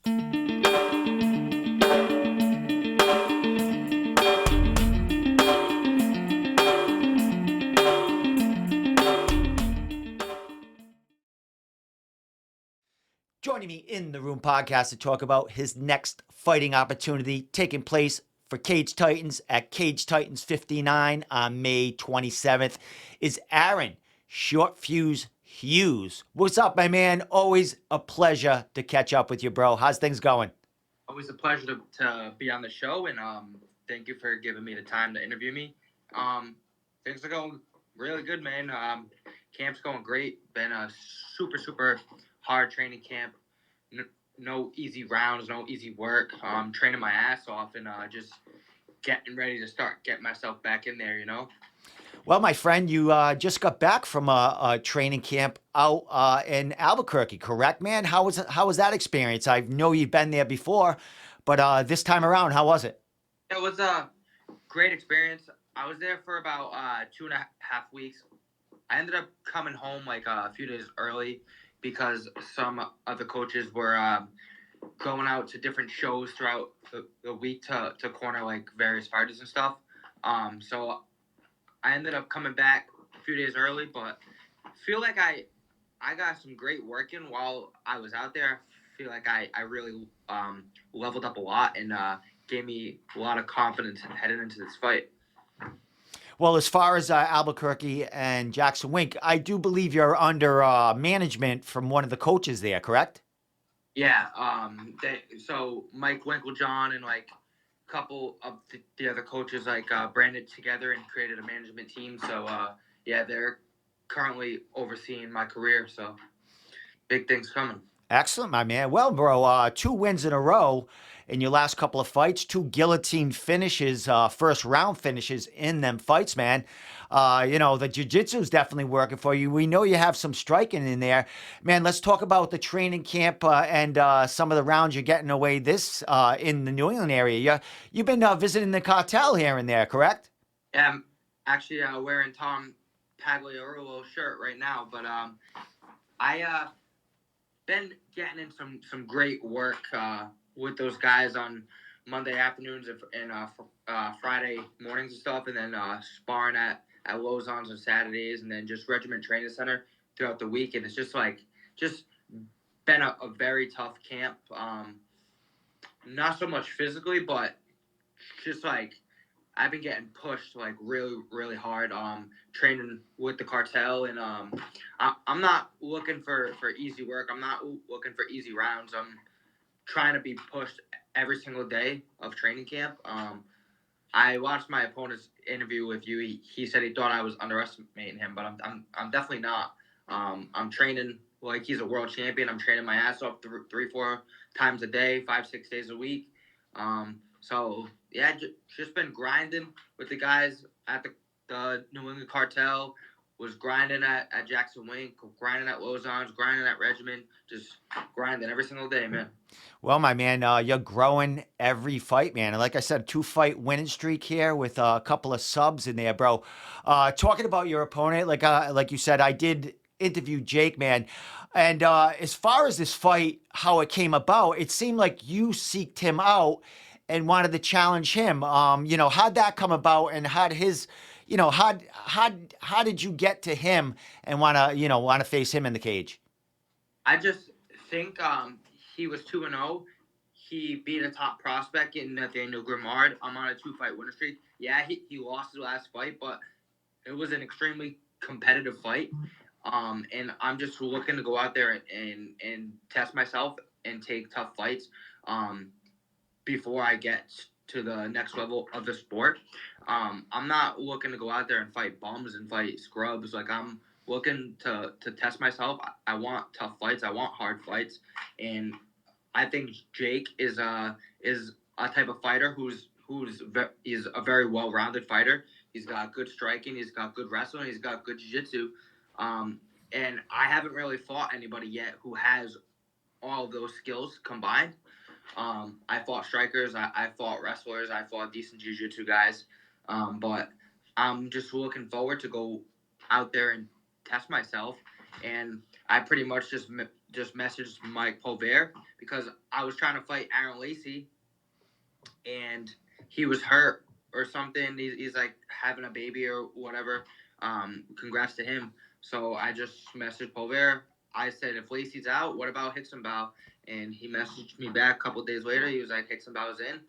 Joining me in the room podcast to talk about his next fighting opportunity taking place for Cage Titans at Cage Titans 59 on May 27th is Aaron Short Fuse Hughes. What's up, my man? Always a pleasure to catch up with you, bro. How's things going? Always a pleasure to be on the show, and thank you for giving me the time to interview me. Things are going really good, man. Camp's going great. Been a super hard training camp. No easy rounds, no easy work. Training my ass off, and just getting ready to start getting myself back in there. Well, my friend, you just got back from a training camp out in Albuquerque, correct, man? How was that experience? I know you've been there before, but this time around, how was it? It was a great experience. I was there for about 2.5 weeks. I ended up coming home like a few days early because some of the coaches were going out to different shows throughout the week to corner like various fighters and stuff. So I ended up coming back a few days early, but I feel like I got some great work in while I was out there. I feel like I really leveled up a lot and gave me a lot of confidence heading into this fight. Well, as far as Albuquerque and Jackson Wink, I do believe you're under management from one of the coaches there, correct? Yeah, so Mike Winklejohn and like a couple of the other coaches like branded together and created a management team. So yeah, they're currently overseeing my career. So big things coming. Excellent, my man. Well, bro, two wins in a row in your last couple of fights, two guillotine finishes, first round finishes in them fights, man. The jiu-jitsu is definitely working for you. We know you have some striking in there. Man, let's talk about the training camp and some of the rounds you're getting away this in the New England area. You've been visiting the cartel here and there, correct? Yeah, I'm actually wearing Tom Pagliarulo shirt right now, but I been getting in some great work with those guys on Monday afternoons and Friday mornings and stuff, and then sparring at Lozon's on Saturdays, and then just Regiment Training Center throughout the week. And it's just been a very tough camp. Not so much physically, but just like I've been getting pushed like really hard. Training with the cartel, and I'm not looking for easy work. I'm not looking for easy rounds. I'm trying to be pushed every single day of training camp. I watched my opponent's interview with you. He said he thought I was underestimating him, but I'm definitely not. I'm training like he's a world champion. I'm training my ass off 3-4 times a day, 5-6 days a week. So yeah, just been grinding with the guys at the New England Cartel. Was grinding at Jackson Wink, grinding at Lozon's, grinding at Regiment, just grinding every single day, man. Well, my man, you're growing every fight, man. And like I said, 2 fight winning streak here with a couple of subs in there, bro. Talking about your opponent, like you said, I did interview Jake, man. And as far as this fight, how it came about, it seemed like you seeked him out and wanted to challenge him. How'd that come about, and how'd his, how did you get to him and wanna face him in the cage? I just think he was 2-0. He beat a top prospect in Nathaniel Grimard. I'm on a 2 fight winner streak. Yeah, he lost his last fight, but it was an extremely competitive fight. And I'm just looking to go out there and test myself and take tough fights before I get to the next level of the sport. I'm not looking to go out there and fight bums and fight scrubs. Like I'm looking to test myself. I want tough fights. I want hard fights, and I think Jake is a type of fighter is a very well rounded fighter. He's got good striking. He's got good wrestling. He's got good jiu-jitsu. And I haven't really fought anybody yet who has all of those skills combined. I fought strikers, I fought wrestlers, I fought decent jiu-jitsu guys, but I'm just looking forward to go out there and test myself. And I pretty much just messaged Mike Povere because I was trying to fight Aaron Lacey, and he was hurt or something. He's like having a baby or whatever. Congrats to him. So I just messaged Povere. I said, if Lacey's out, what about Hicksonbow? And he messaged me back a couple days later. He was like, Hicksonbow's in.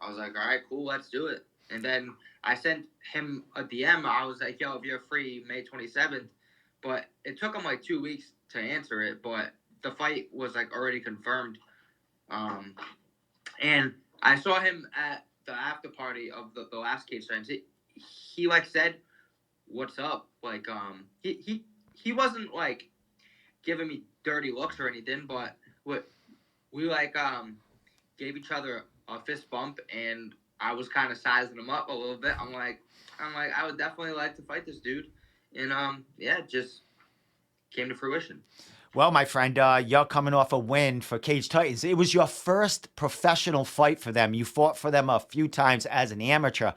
I was like, all right, cool, let's do it. And then I sent him a DM. I was like, yo, if you're free May 27th. But it took him like 2 weeks to answer it. But the fight was like already confirmed. And I saw him at the after party of the last Cage Times. He like said, "What's up?" Like he wasn't like giving me dirty looks or anything, but we like gave each other a fist bump, and I was kind of sizing him up a little bit. I'm like I would definitely like to fight this dude, and yeah, it just came to fruition. Well, my friend, you're coming off a win for Cage Titans. It was your first professional fight for them. You fought for them a few times as an amateur,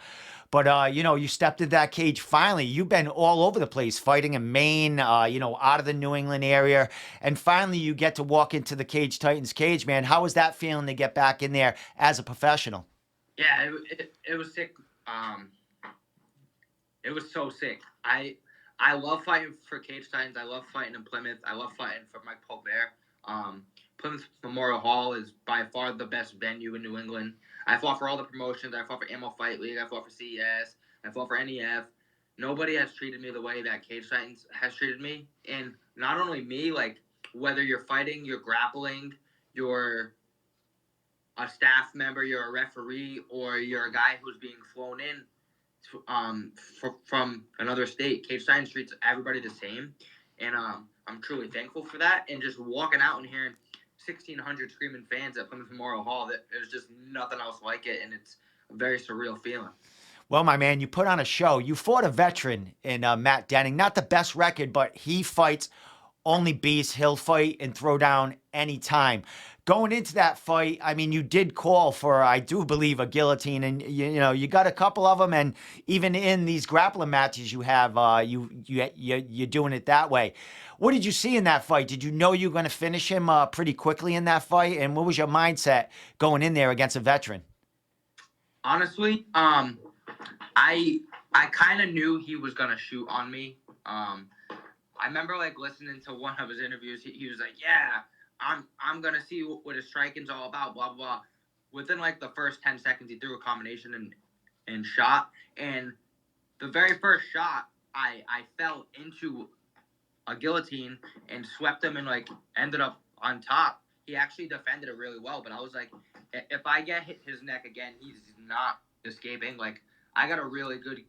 but you stepped in that cage finally. You've been all over the place, fighting in Maine, out of the New England area, and finally you get to walk into the Cage Titans cage, man. How was that feeling to get back in there as a professional? Yeah, it was sick. Um, It was so sick. I love fighting for Cage Titans. I love fighting in Plymouth. I love fighting for Mike Colbert. Plymouth Memorial Hall is by far the best venue in New England. I fought for all the promotions. I fought for Ammo Fight League. I fought for CES. I fought for NEF. Nobody has treated me the way that Cage Titans has treated me. And not only me, like whether you're fighting, you're grappling, you're a staff member, you're a referee, or you're a guy who's being flown in from another state. Cage Titans treats everybody the same, and I'm truly thankful for that. And just walking out and hearing 1,600 screaming fans at Plymouth Memorial Hall, that there's just nothing else like it, and it's a very surreal feeling. Well, my man, you put on a show. You fought a veteran in Matt Denning. Not the best record, but he fights only beasts. He'll fight and throw down anytime. Going into that fight, I mean, you did call for, I do believe, a guillotine, and you got a couple of them, and even in these grappling matches you have, you're doing it that way. What did you see in that fight? Did you know you were going to finish him pretty quickly in that fight, and what was your mindset going in there against a veteran? Honestly, I kind of knew he was gonna shoot on me. I remember like listening to one of his interviews. He was like, "Yeah, I'm gonna see what his striking's all about." Blah blah blah. Within like the first 10 seconds, he threw a combination and shot. And the very first shot, I fell into a guillotine and swept him and like ended up on top. He actually defended it really well, but I was like, if I get hit his neck again, he's not escaping. Like I got a really good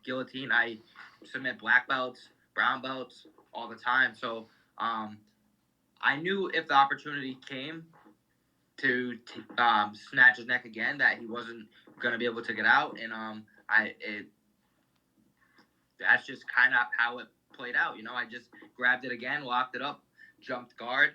guillotine. I submit black belts, brown belts all the time. So I knew if the opportunity came to snatch his neck again, that he wasn't gonna be able to get out. And that's just kind of how it played out. I just grabbed it again, locked it up, jumped guard,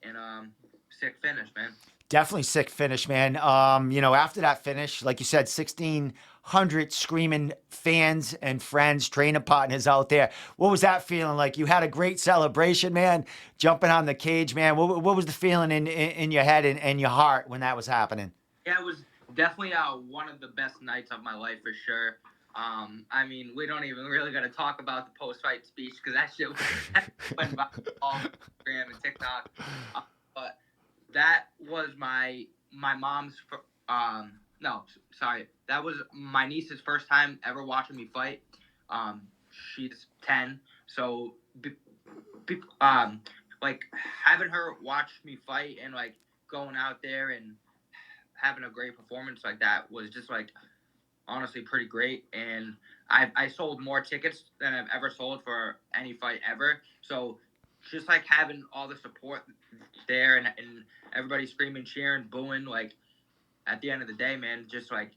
and sick finish, man. Definitely sick finish, man. After that finish, like you said, 1,600 screaming fans and friends, training partners out there. What was that feeling like? You had a great celebration, man, jumping on the cage, man. What was the feeling in your head and your heart when that was happening? Yeah, it was definitely one of the best nights of my life for sure. I mean, we don't even really got to talk about the post-fight speech because that shit went by all Instagram and TikTok. But that was my mom's. No, sorry, that was my niece's first time ever watching me fight. She's 10, so like having her watch me fight and like going out there and having a great performance like that was just like honestly pretty great. And I sold more tickets than I've ever sold for any fight ever. So just like having all the support there and everybody screaming, cheering, booing, like at the end of the day, man, just like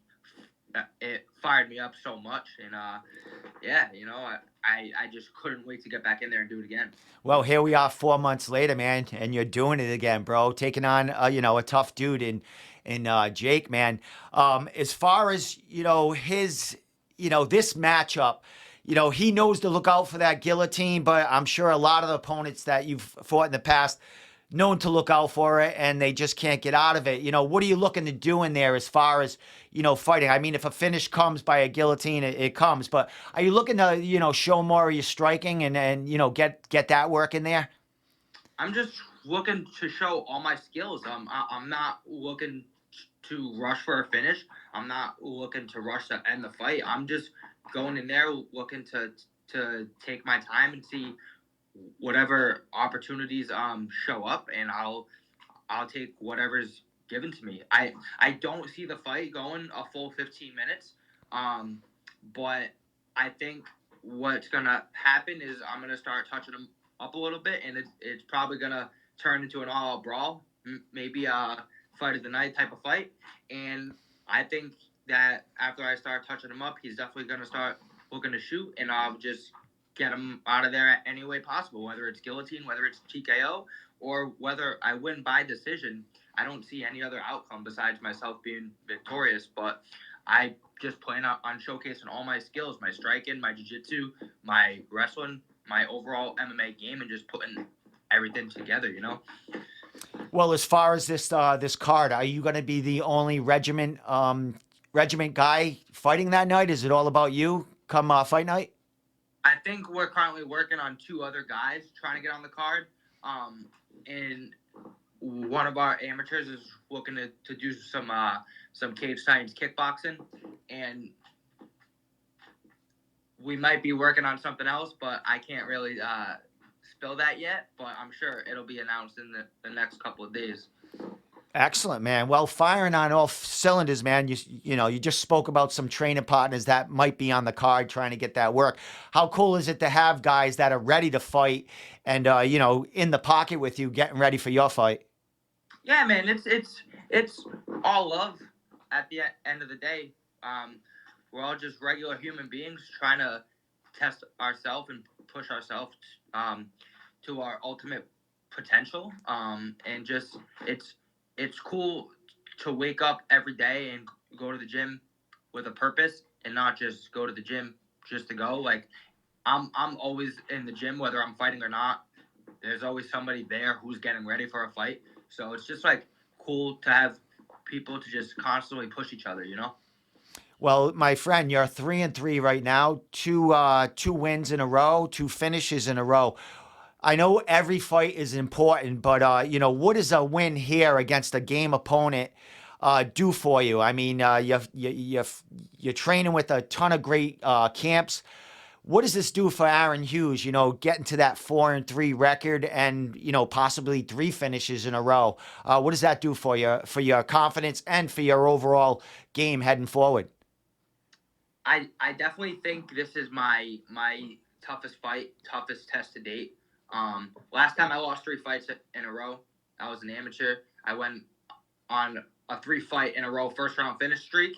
it fired me up so much. And yeah, I just couldn't wait to get back in there and do it again. Well, here we are 4 months later, man, and you're doing it again, bro. Taking on, a tough dude in Jake, man. As far as his, this matchup, he knows to look out for that guillotine, but I'm sure a lot of the opponents that you've fought in the past known to look out for it and they just can't get out of it. What are you looking to do in there as far as, fighting? I mean, if a finish comes by a guillotine, it comes, but are you looking to, show more of your striking and get that work in there? I'm just looking to show all my skills. I'm not looking to rush for a finish. I'm not looking to rush to end the fight. I'm just going in there looking to take my time and see whatever opportunities show up, and I'll take whatever's given to me. I don't see the fight going a full 15 minutes, um, but I think what's gonna happen is I'm gonna start touching them up a little bit, and it's probably gonna turn into an all-out brawl, maybe a fight of the night type of fight. And I think that after I start touching him up, he's definitely gonna start looking to shoot, and I'll just get him out of there any way possible, whether it's guillotine, whether it's TKO, or whether I win by decision. I don't see any other outcome besides myself being victorious, but I just plan on showcasing all my skills, my striking, my jiu-jitsu, my wrestling, my overall MMA game, and just putting everything together. Well, as far as this card, are you going to be the only regiment guy fighting that night? Is it all about you come fight night? I think we're currently working on two other guys trying to get on the card. And one of our amateurs is looking to do some cage science kickboxing, and we might be working on something else, but I can't really spill that yet. But I'm sure it'll be announced in the next couple of days. Excellent, man. Well, firing on all cylinders, man. You just spoke about some training partners that might be on the card trying to get that work. How cool is it to have guys that are ready to fight and in the pocket with you, getting ready for your fight? Yeah, man, it's all love at the end of the day. We're all just regular human beings trying to test ourselves and push ourselves to our ultimate potential. And just it's cool to wake up every day and go to the gym with a purpose and not just go to the gym just to go. Like I'm always in the gym whether I'm fighting or not. There's always somebody there who's getting ready for a fight. So it's just like cool to have people to just constantly push each other. Well, my friend, you're 3-3 right now. Two wins in a row, two finishes in a row. I know every fight is important, but what does a win here against a game opponent do for you? I mean, you're training with a ton of great camps. What does this do for Aaron Hughes? Getting to that 4-3 record and possibly three finishes in a row. What does that do for your confidence and for your overall game heading forward? I definitely think this is my toughest fight, toughest test to date. Last time I lost three fights in a row, I was an amateur. I went on a three-fight in a row first round finish streak.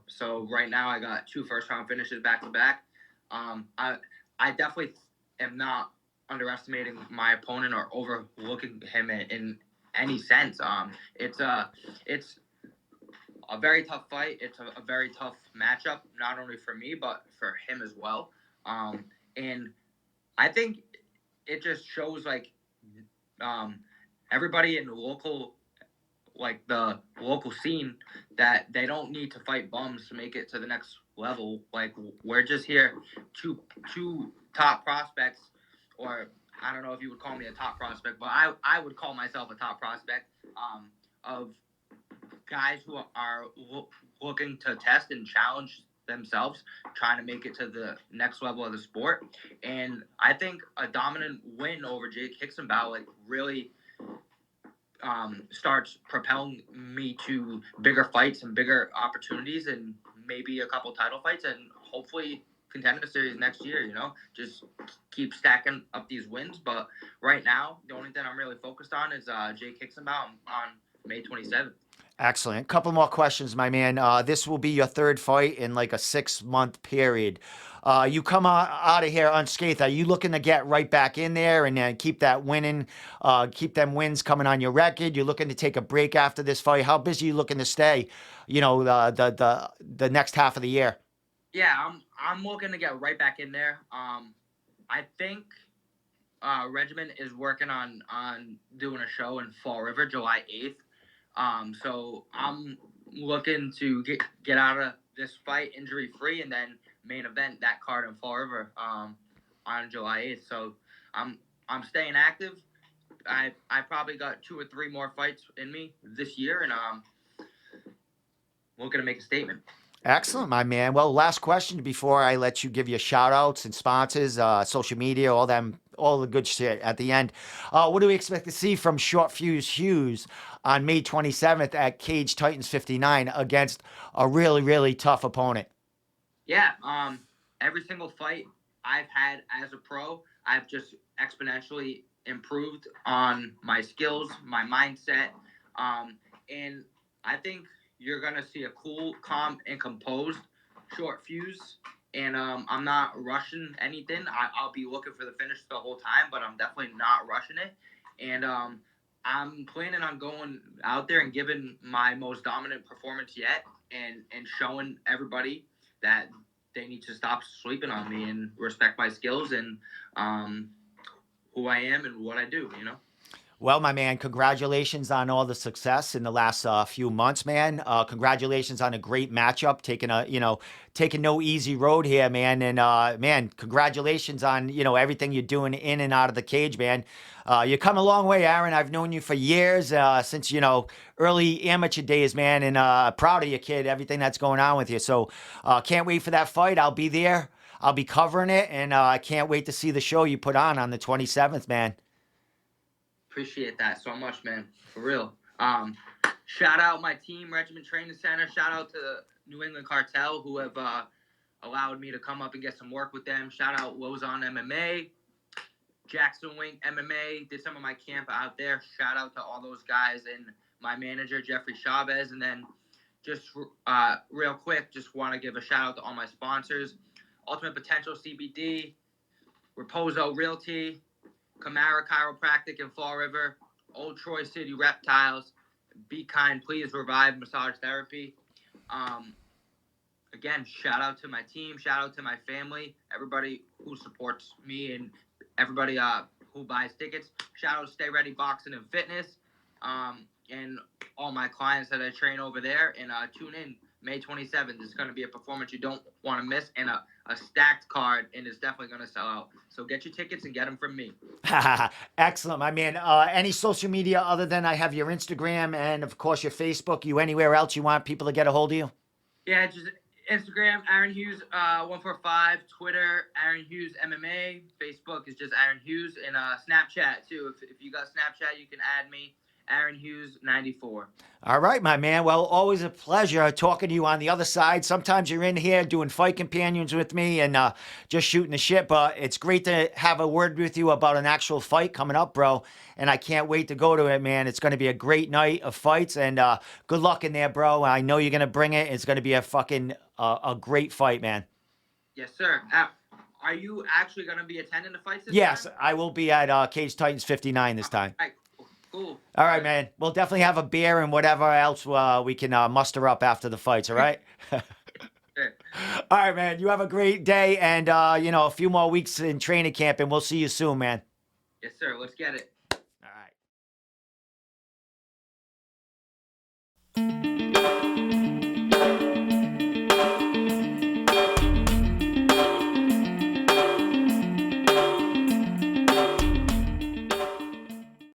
So right now I got two first round finishes back to back. I definitely am not underestimating my opponent or overlooking him in any sense. It's a very tough fight. It's a very tough matchup, not only for me but for him as well. And I think it just shows like um, everybody in the local scene that they don't need to fight bums to make it to the next level. Like we're just here two top prospects, or I don't know if you would call me a top prospect, but I would call myself a top prospect of guys who are looking to test and challenge themselves, trying to make it to the next level of the sport. And I think a dominant win over Jake Hixenbow like really starts propelling me to bigger fights and bigger opportunities and maybe a couple title fights and hopefully contender series next year. Just keep stacking up these wins. But right now, the only thing I'm really focused on is Jake Hixenbow on May 27th. Excellent. Couple more questions, my man. This will be your third fight in like a 6-month period. You come out of here unscathed. Are you looking to get right back in there and keep that winning, keep them wins coming on your record? You're looking to take a break after this fight. How busy are you looking to stay? The next half of the year. Yeah, I'm looking to get right back in there. I think Regiment is working on doing a show in Fall River, July 8th. So I'm looking to get out of this fight injury free, and then main event that card in Fall River on July 8th. So I'm I'm staying active. I probably got 2 or 3 more fights in me this year, and looking to make a statement. Excellent, my man. Well, last question before I let you give your shout outs and sponsors, social media, all the good shit at the end. What do we expect to see from Short Fuse Hughes on May 27th at Cage Titans 59 against a really, really tough opponent? Yeah, every single fight I've had as a pro, I've just exponentially improved on my skills, my mindset, and I think you're gonna see a cool, calm, and composed Short Fuse. And I'm not rushing anything. I'll be looking for the finish the whole time, but I'm definitely not rushing it. And I'm planning on going out there and giving my most dominant performance yet, and showing everybody that they need to stop sleeping on me and respect my skills and um, who I am and what I do. You know. Well, my man, congratulations on all the success in the last few months, man. Congratulations on a great matchup, taking no easy road here, man. And man, congratulations on everything you're doing in and out of the cage, man. You come a long way, Aaron. I've known you for years, since early amateur days, man. And proud of you, kid. Everything that's going on with you. So can't wait for that fight. I'll be there. I'll be covering it, and I can't wait to see the show you put on the 27th, man. Appreciate that so much, man. For real. Shout out my team, Regiment Training Center. Shout out to the New England Cartel who have allowed me to come up and get some work with them. Shout out Lowe's on MMA, Jackson Wink MMA. Did some of my camp out there. Shout out to all those guys and my manager Jeffrey Chavez. And then just real quick, just want to give a shout out to all my sponsors: Ultimate Potential CBD, Reposo Realty, Camara Chiropractic in Fall River, Old Troy City Reptiles, Be Kind, Please Revive Massage Therapy. Um, Again, shout out to my team, shout out to my family, everybody who supports me, and everybody who buys tickets. Shout out to Stay Ready Boxing and Fitness, and all my clients that I train over there. And tune in May 27th. It's going to be a performance you don't want to miss, and a stacked card, and it's definitely going to sell out. So get your tickets and get them from me. Excellent, my man. Any social media other than I have your Instagram and of course your Facebook? You anywhere else you want people to get a hold of you? Yeah, just Instagram, Aaron Hughes 145, Twitter, Aaron Hughes MMA, Facebook is just Aaron Hughes, and Snapchat too. If you got Snapchat, you can add me, Aaron Hughes 94. All right, my man. Well, always a pleasure talking to you on the other side. Sometimes you're in here doing fight companions with me and just shooting the shit, but it's great to have a word with you about an actual fight coming up, bro. And I can't wait to go to it, man. It's going to be a great night of fights, and good luck in there, bro. I know you're going to bring it. It's going to be a fucking a great fight, man. Yes, sir. Are you actually going to be attending the fights this Yes, time? I will be at Cage Titans 59 this time. All right, cool. All right, man. We'll definitely have a beer and whatever else we can muster up after the fights. All right. Sure. All right, man. You have a great day, and a few more weeks in training camp, and we'll see you soon, man. Yes, sir. Let's get it.